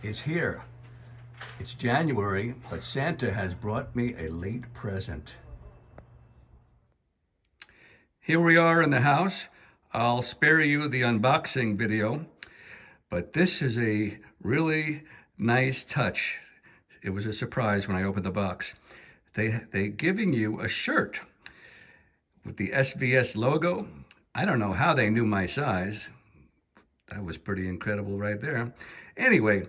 It's here. It's January, but Santa has brought me a late present. Here we are in the house. I'll spare you the unboxing video, but this is a really nice touch. It was a surprise when I opened the box. They're giving you a shirt with the SVS logo. I don't know how they knew my size. That was pretty incredible right there. Anyway,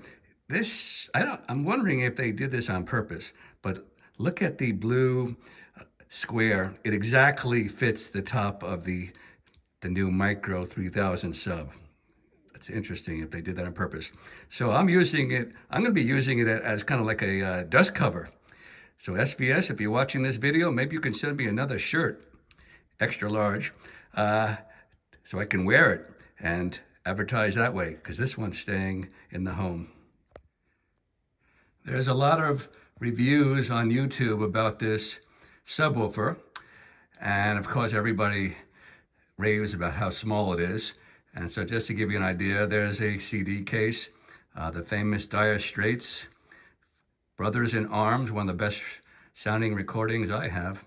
I'm wondering if they did this on purpose, but look at the blue square. It exactly fits the top of the new Micro 3000 sub. That's interesting if they did that on purpose. So I'm going to be using it as kind of like a dust cover. So SVS, if you're watching this video, maybe you can send me another shirt, extra large, so I can wear it and advertise that way, because this one's staying in the home. There's a lot of reviews on YouTube about this subwoofer, and of course everybody raves about how small it is. And so just to give you an idea, there's a CD case, the famous Dire Straits, Brothers in Arms, one of the best sounding recordings I have,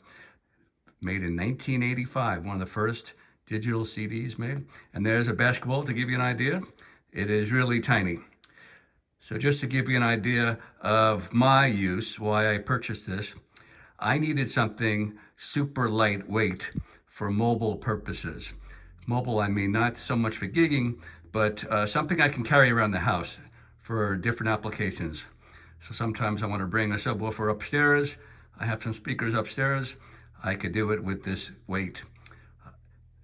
made in 1985, one of the first digital CDs made. And there's a basketball to give you an idea. It is really tiny. So just to give you an idea of my use, why I purchased this, I needed something super lightweight for mobile purposes. Mobile, I mean not so much for gigging, but something I can carry around the house for different applications. So sometimes I want to bring a subwoofer upstairs. I have some speakers upstairs. I could do it with this weight,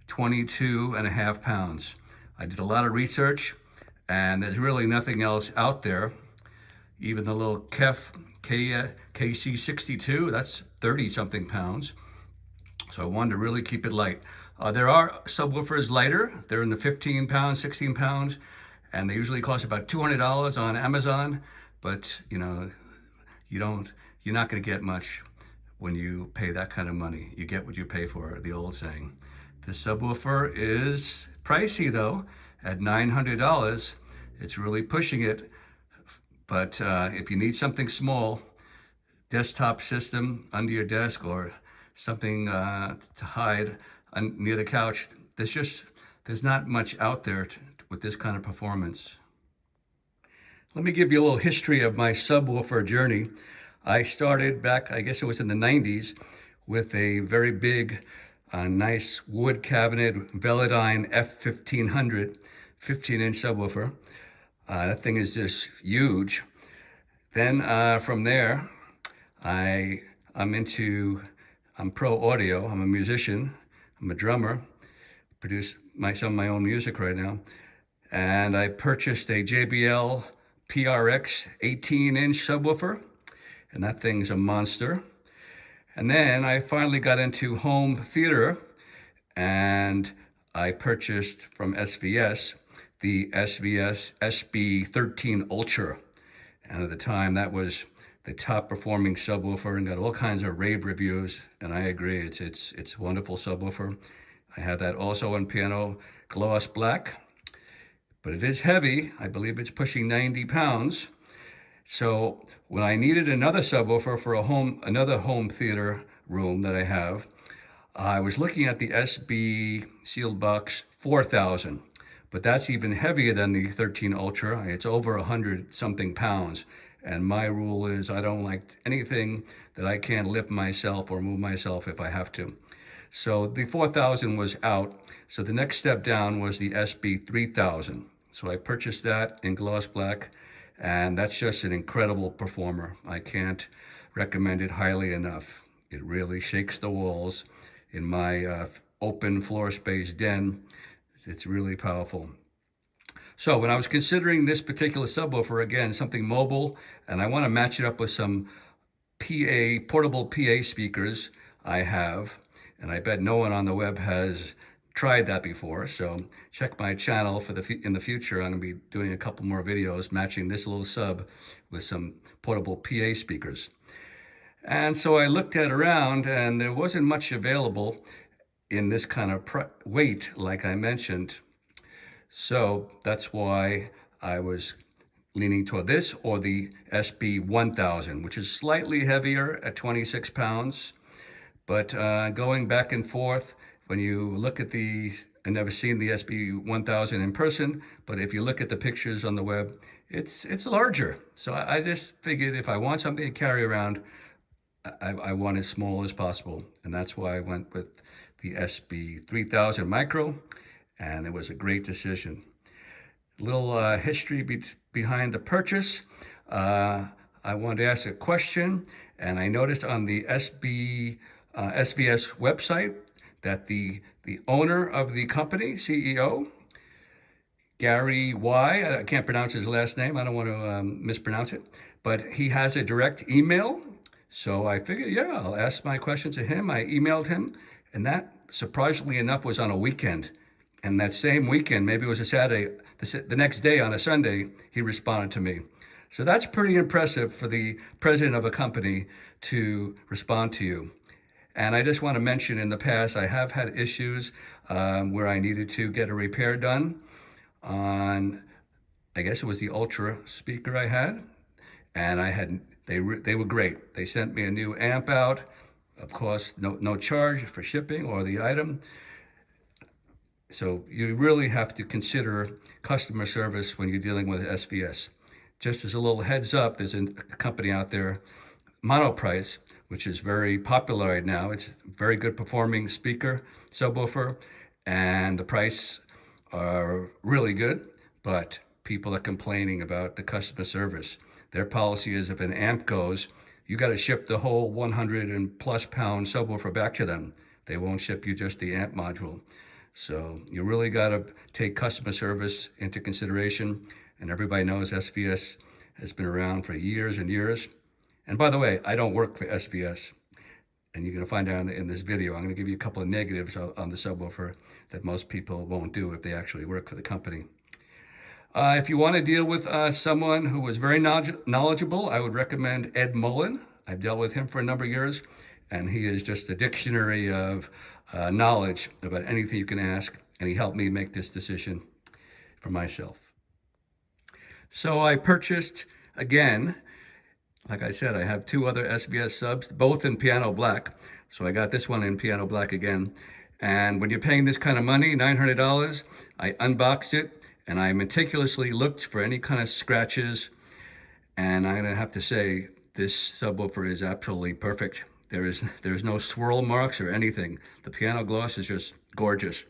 22.5 pounds. I did a lot of research, and there's really nothing else out there. Even the little KC62, that's 30 something pounds. So I wanted to really keep it light. There are subwoofers lighter. They're in the 15 pounds, 16 pounds, and they usually cost about $200 on Amazon. But you know, you're not going to get much when you pay that kind of money. You get what you pay for, the old saying. The subwoofer is pricey though, at $900. It's really pushing it. But if you need something small, desktop system under your desk, or something to hide near the couch, there's not much out there with this kind of performance. Let me give you a little history of my subwoofer journey. I started back, I guess it was in the 90s, with a very big, nice wood cabinet Velodyne F1500, 15-inch subwoofer. That thing is just huge. Then from there, I'm pro audio. I'm a musician. I'm a drummer. Produce some of my own music right now. And I purchased a JBL PRX 18-inch subwoofer, and that thing's a monster. And then I finally got into home theater, and I purchased from SVS the SVS SB3000 Ultra. And at the time, that was the top performing subwoofer, and got all kinds of rave reviews. And I agree, it's a wonderful subwoofer. I had that also in piano gloss black, but it is heavy. I believe it's pushing 90 pounds. So when I needed another subwoofer for another home theater room that I have, I was looking at the SB sealed box 4000, but that's even heavier than the 13 Ultra. It's over 100 something pounds. And my rule is I don't like anything that I can't lift myself or move myself if I have to. So the 4000 was out. So the next step down was the SB3000. So I purchased that in gloss black, and that's just an incredible performer. I can't recommend it highly enough. It really shakes the walls in my open floor space den. It's really powerful. So when I was considering this particular subwoofer, again, something mobile, and I want to match it up with some portable PA speakers I have, and I bet no one on the web has tried that before. So check my channel in the future. I'm going to be doing a couple more videos matching this little sub with some portable PA speakers. And so I looked around, and there wasn't much available in this kind of weight, like I mentioned. So that's why I was leaning toward this or the SB1000, which is slightly heavier at 26 pounds. But going back and forth, when you look at I've never seen the SB1000 in person, but if you look at the pictures on the web, it's larger. So I just figured if I want something to carry around, I want as small as possible. And that's why I went with the SB3000 Micro, and it was a great decision. Little history behind the purchase. I wanted to ask a question, and I noticed on the SVS website that the owner of the company, CEO, Gary Y, I can't pronounce his last name, I don't want to mispronounce it, but he has a direct email. So I figured, yeah, I'll ask my question to him. I emailed him, and that, surprisingly enough, was on a weekend. And that same weekend, maybe it was a Saturday, the next day on a Sunday, he responded to me. So that's pretty impressive for the president of a company to respond to you. And I just want to mention, in the past, I have had issues where I needed to get a repair done on, I guess it was the Ultra speaker I had. And they were great. They sent me a new amp out. Of course, no charge for shipping or the item. So you really have to consider customer service when you're dealing with SVS. Just as a little heads up, there's a company out there, Monoprice, which is very popular right now. It's a very good performing speaker, subwoofer, and the price are really good, but people are complaining about the customer service. Their policy is if an amp goes, you got to ship the whole 100 and plus pound subwoofer back to them. They won't ship you just the amp module. So you really got to take customer service into consideration. And everybody knows SVS has been around for years and years. And by the way, I don't work for SVS. And you're going to find out in this video, I'm going to give you a couple of negatives on the subwoofer that most people won't do if they actually work for the company. If you want to deal with someone who is very knowledgeable, I would recommend Ed Mullen. I've dealt with him for a number of years, and he is just a dictionary of knowledge about anything you can ask, and he helped me make this decision for myself. So I purchased, again, like I said, I have two other SVS subs, both in piano black. So I got this one in piano black again. And when you're paying this kind of money, $900, I unboxed it and I meticulously looked for any kind of scratches. And I'm gonna have to say, this subwoofer is absolutely perfect. There's no swirl marks or anything. The piano gloss is just gorgeous.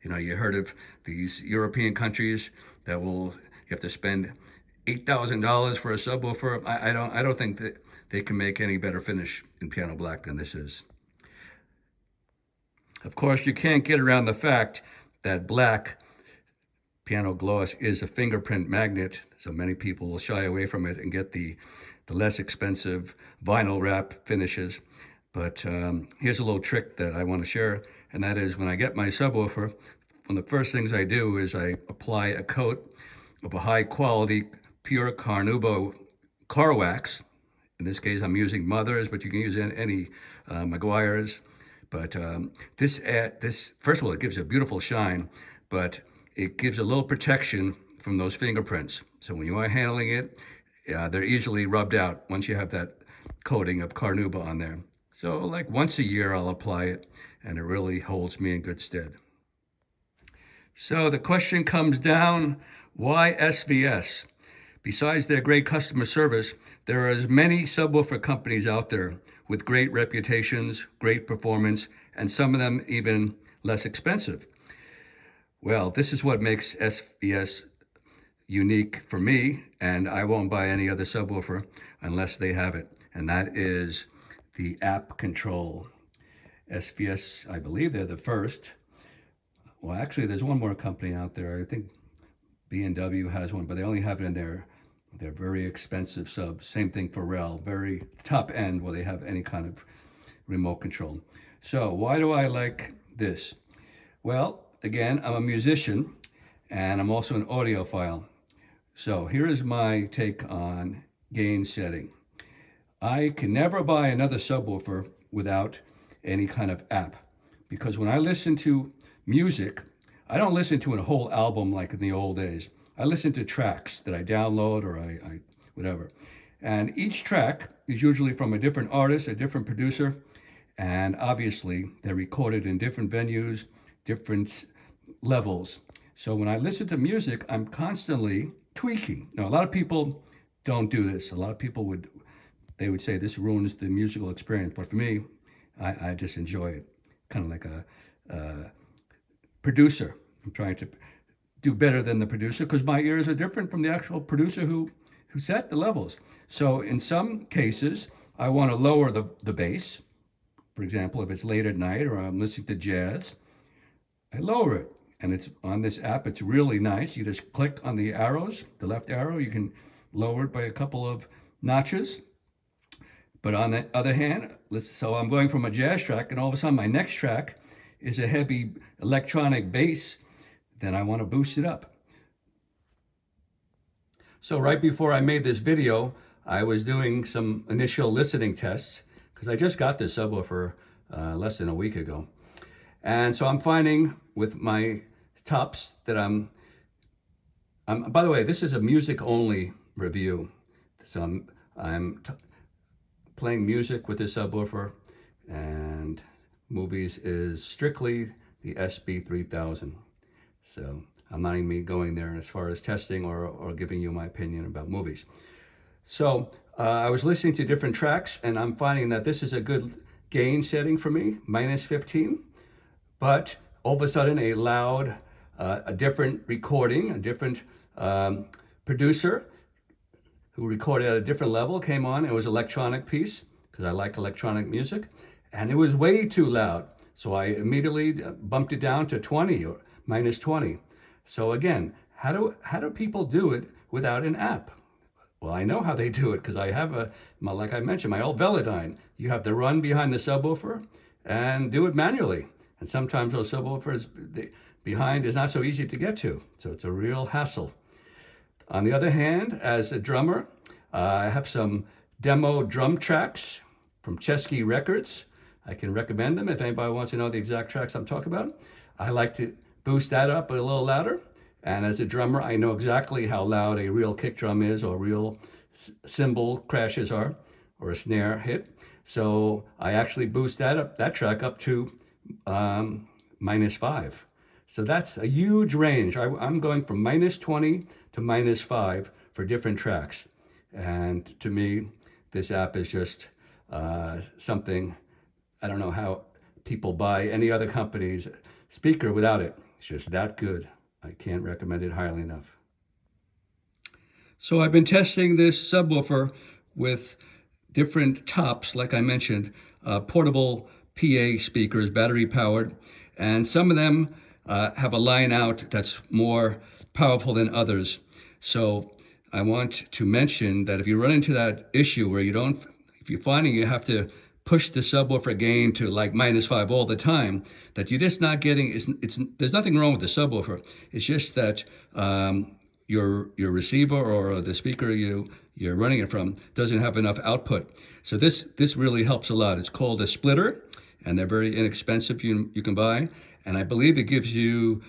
You know, you heard of these European countries that you have to spend $8,000 for a subwoofer. I don't think that they can make any better finish in piano black than this is. Of course, you can't get around the fact that black piano gloss is a fingerprint magnet, so many people will shy away from it and get the less expensive vinyl wrap finishes. But here's a little trick that I want to share, and that is when I get my subwoofer, one of the first things I do is I apply a coat of a high quality pure Carnauba car wax. In this case, I'm using Mother's, but you can use any Meguiar's. But this, first of all, it gives a beautiful shine, but it gives a little protection from those fingerprints. So when you are handling it, they're easily rubbed out once you have that coating of Carnauba on there. So like once a year, I'll apply it, and it really holds me in good stead. So the question comes down, why SVS? Besides their great customer service, there are as many subwoofer companies out there with great reputations, great performance, and some of them even less expensive. Well, this is what makes SVS unique for me, and I won't buy any other subwoofer unless they have it, and that is the app control. SVS, I believe they're the first. Well, actually, there's one more company out there. I think B&W has one, but they only have it in their very expensive subs. Same thing for Rel, very top end where they have any kind of remote control. So why do I like this? Well, again, I'm a musician and I'm also an audiophile. So here is my take on gain setting. I can never buy another subwoofer without any kind of app, because when I listen to music, I don't listen to a whole album like in the old days. I listen to tracks that I download or I whatever. And each track is usually from a different artist, a different producer, and obviously they're recorded in different venues, different levels. So when I listen to music, I'm constantly tweaking. Now, a lot of people don't do this. A lot of people they would say this ruins the musical experience. But for me, I just enjoy it. Kind of like a producer. I'm trying to do better than the producer because my ears are different from the actual producer who set the levels. So in some cases, I want to lower the bass. For example, if it's late at night or I'm listening to jazz, I lower it. And it's on this app, it's really nice. You just click on the arrows, the left arrow, you can lower it by a couple of notches. But on the other hand, so I'm going from a jazz track and all of a sudden my next track is a heavy electronic bass, then I want to boost it up. So right before I made this video, I was doing some initial listening tests because I just got this subwoofer less than a week ago. And so I'm finding with my tops that by the way, this is a music only review. So I'm playing music with this subwoofer, and movies is strictly the SB3000. So I'm not even going there as far as testing or giving you my opinion about movies. So I was listening to different tracks and I'm finding that this is a good gain setting for me, -15. But all of a sudden a different recording, a different producer who recorded at a different level came on. It was an electronic piece because I like electronic music, and it was way too loud. So I immediately bumped it down to 20 or -20. So again, how do people do it without an app? Well, I know how they do it because I have like I mentioned, my old Velodyne. You have to run behind the subwoofer and do it manually. And sometimes those subwoofers behind is not so easy to get to. So it's a real hassle. On the other hand, as a drummer, I have some demo drum tracks from Chesky Records. I can recommend them if anybody wants to know the exact tracks I'm talking about. I like to boost that up a little louder. And as a drummer, I know exactly how loud a real kick drum is or real cymbal crashes are or a snare hit. So I actually boost that track up to -5. So that's a huge range. I'm going from -20 to -5 for different tracks. And to me, this app is just something, I don't know how people buy any other company's speaker without it. It's just that good. I can't recommend it highly enough. So I've been testing this subwoofer with different tops, like I mentioned, portable PA speakers, battery powered, and some of them have a line out that's more powerful than others. So I want to mention that if you run into that issue where if you're finding you have to push the subwoofer gain to like -5 all the time, that you're just not getting, there's nothing wrong with the subwoofer. It's just that your receiver or the speaker you're running it from doesn't have enough output. So this really helps a lot. It's called a splitter, and they're very inexpensive. You can buy, and I believe it gives you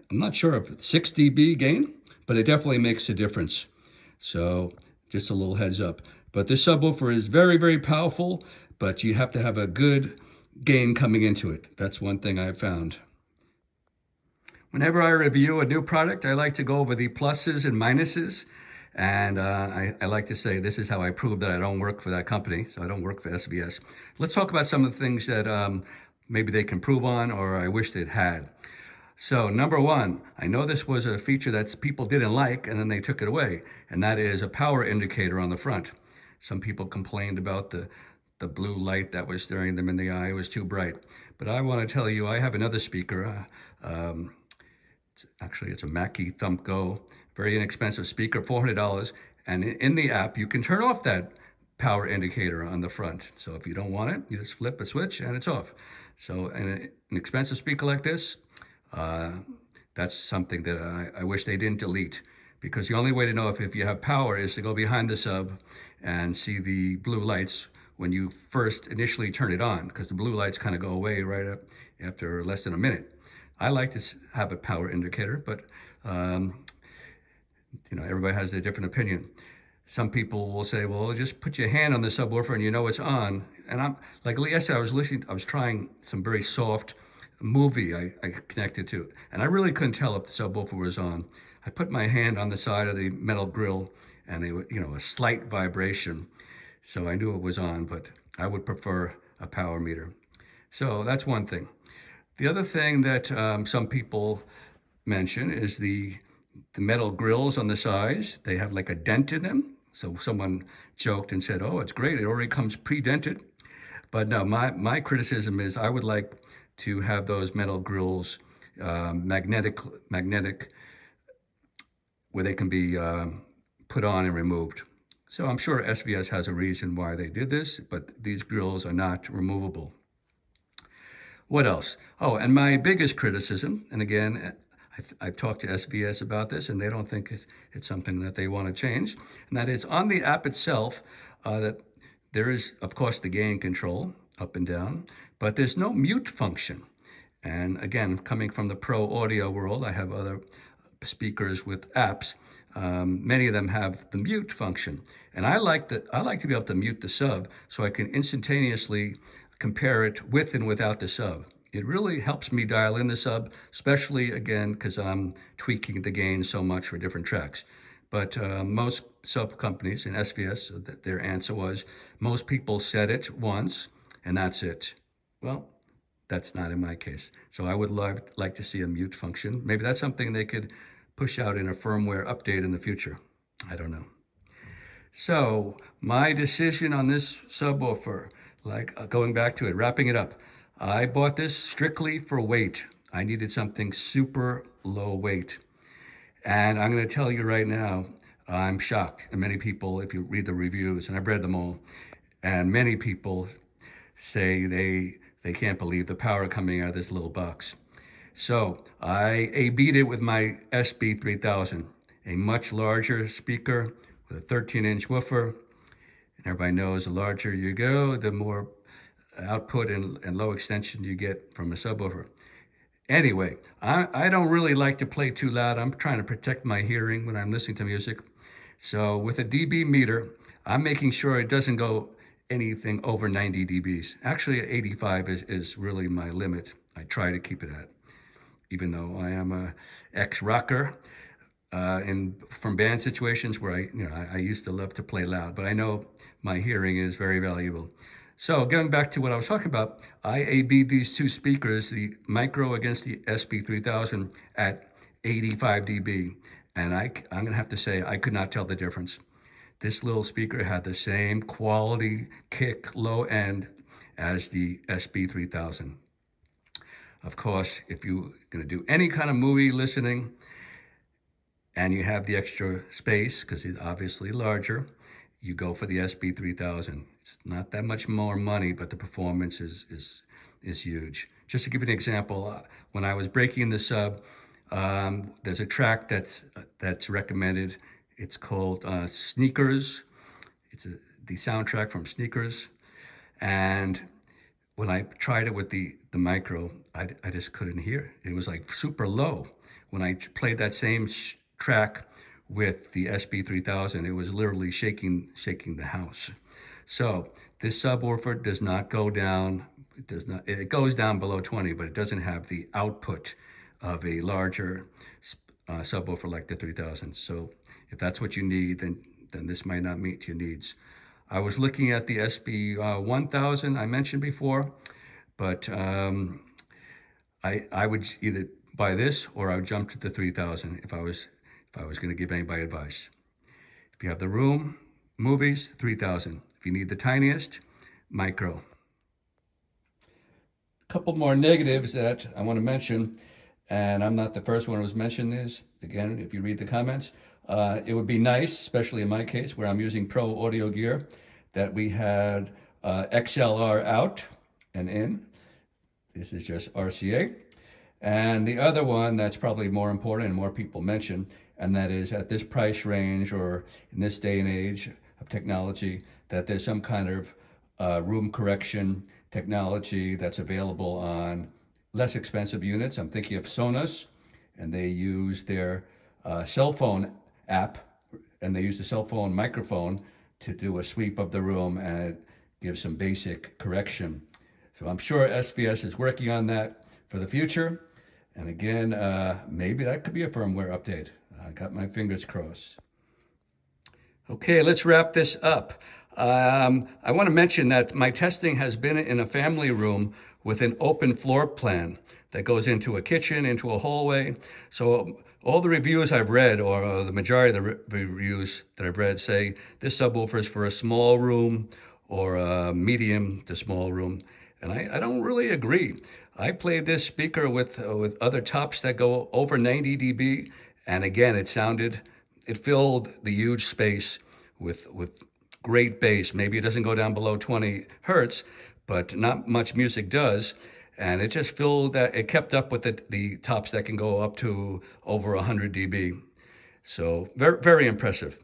I'm not sure if it's 6 dB gain, but it definitely makes a difference. So just a little heads up. But this subwoofer is very, very powerful, but you have to have a good gain coming into it. That's one thing I've found. Whenever I review a new product, I like to go over the pluses and minuses. And I like to say this is how I prove that I don't work for that company. So I don't work for SVS. Let's talk about some of the things that maybe they can improve on or I wish they'd had. So number one, I know this was a feature that people didn't like and then they took it away. And that is a power indicator on the front. Some people complained about the blue light that was staring them in the eye. It was too bright. But I want to tell you, I have another speaker. It's a Mackie Thump Go, very inexpensive speaker, $400. And in the app, you can turn off that power indicator on the front. So if you don't want it, you just flip a switch and it's off. So an expensive speaker like this, that's something that I wish they didn't delete, because the only way to know if you have power is to go behind the sub and see the blue lights when you first initially turn it on, because the blue lights kind of go away right up after less than a minute. I like to have a power indicator, but Everybody has their different opinion. Some people will say, well, just put your hand on the subwoofer and you know it's on. And I'm like yesterday, I was trying some very soft movie I connected to, and I really couldn't tell if the subwoofer was on. I put my hand on the side of the metal grill, and a slight vibration, so I knew it was on. But I would prefer a power meter. So that's one thing. The other thing that some people mention is the metal grills on the sides. They have like a dent in them. So someone joked and said, "Oh, it's great. It already comes pre-dented." But no, my criticism is I would like to have those metal grills magnetic, where they can be put on and removed. So I'm sure SVS has a reason why they did this, but these grills are not removable. What else? Oh, and my biggest criticism, and again, I've talked to SVS about this, and they don't think it's something that they want to change, and that is on the app itself, that there is, of course, the gain control up and down, but there's no mute function. And again, coming from the pro audio world, I have other speakers with apps. Many of them have the mute function, and I like to be able to mute the sub so I can instantaneously compare it with and without the sub. It really helps me dial in the sub, especially again because I'm tweaking the gain so much for different tracks. But most sub companies in SVS, their answer was most people set it once and that's it. Well, that's not in my case. So I would like to see a mute function. Maybe that's something they could push out in a firmware update in the future. I don't know. So my decision on this subwoofer, going back to it, wrapping it up, I bought this strictly for weight. I needed something super low weight. And I'm going to tell you right now, I'm shocked. And many people, if you read the reviews, and I've read them all, and many people say they can't believe the power coming out of this little box. So I A/B'd it with my SB3000, a much larger speaker with a 13-inch woofer. And everybody knows the larger you go, the more output and low extension you get from a subwoofer. Anyway, I don't really like to play too loud. I'm trying to protect my hearing when I'm listening to music. So with a dB meter, I'm making sure it doesn't go anything over 90 dBs. Actually, 85 is really my limit. I try to keep it at, even though I am a ex-rocker. From band situations where I used to love to play loud, but I know my hearing is very valuable. So going back to what I was talking about, I A/B'd these two speakers, the micro against the SB3000 at 85 dB. And I'm gonna have to say, I could not tell the difference. This little speaker had the same quality kick low end as the SB3000. Of course, if you're gonna do any kind of movie listening and you have the extra space, because it's obviously larger, you go for the SB3000. It's not that much more money, but the performance is huge. Just to give you an example, when I was breaking the sub, there's a track that's recommended. It's called Sneakers. It's the soundtrack from Sneakers. And when I tried it with the micro, I just couldn't hear it. It was like super low. When I played that same track with the SB3000, it was literally shaking the house. So this subwoofer does not go down. It goes down below 20, but it doesn't have the output of a larger subwoofer like the 3000. So if that's what you need, then this might not meet your needs. I was looking at the SB1000 I mentioned before, but I would either buy this or I would jump to the 3000 if I was going to give anybody advice. If you have the room, movies, 3000. If you need the tiniest, micro. A couple more negatives that I want to mention, and I'm not the first one who's mentioned this. Again, if you read the comments, it would be nice, especially in my case where I'm using pro audio gear, that we had XLR out and in. This is just RCA. And the other one that's probably more important and more people mention, and that is at this price range or in this day and age of technology, that there's some kind of room correction technology that's available on less expensive units. I'm thinking of Sonos, and they use their cell phone app, and they use the cell phone microphone to do a sweep of the room and give some basic correction. So I'm sure SVS is working on that for the future. And again, maybe that could be a firmware update. I got my fingers crossed. Okay, let's wrap this up. I want to mention that my testing has been in a family room with an open floor plan that goes into a kitchen, into a hallway. So all the reviews I've read, or the majority of the reviews that I've read, say this subwoofer is for a small room or a medium to small room. And I don't really agree. I played this speaker with other tops that go over 90 dB. And again, it filled the huge space with great bass. Maybe it doesn't go down below 20 hertz, but not much music does. And it just filled that, it kept up with the tops that can go up to over 100 dB. So very, very impressive.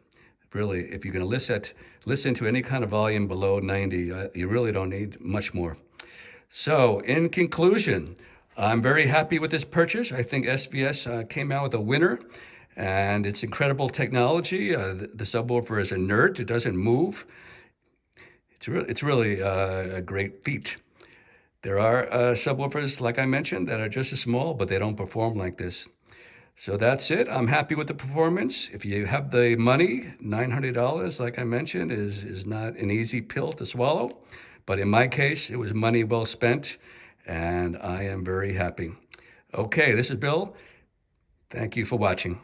Really, if you're going to listen to any kind of volume below 90, you really don't need much more. So in conclusion, I'm very happy with this purchase. I think SVS came out with a winner, and it's incredible technology. The subwoofer is inert; it doesn't move. It's really a great feat. There are subwoofers, like I mentioned, that are just as small, but they don't perform like this. So that's it. I'm happy with the performance. If you have the money, $900, like I mentioned, is not an easy pill to swallow. But in my case, it was money well spent, and I am very happy. Okay, this is Bill. Thank you for watching.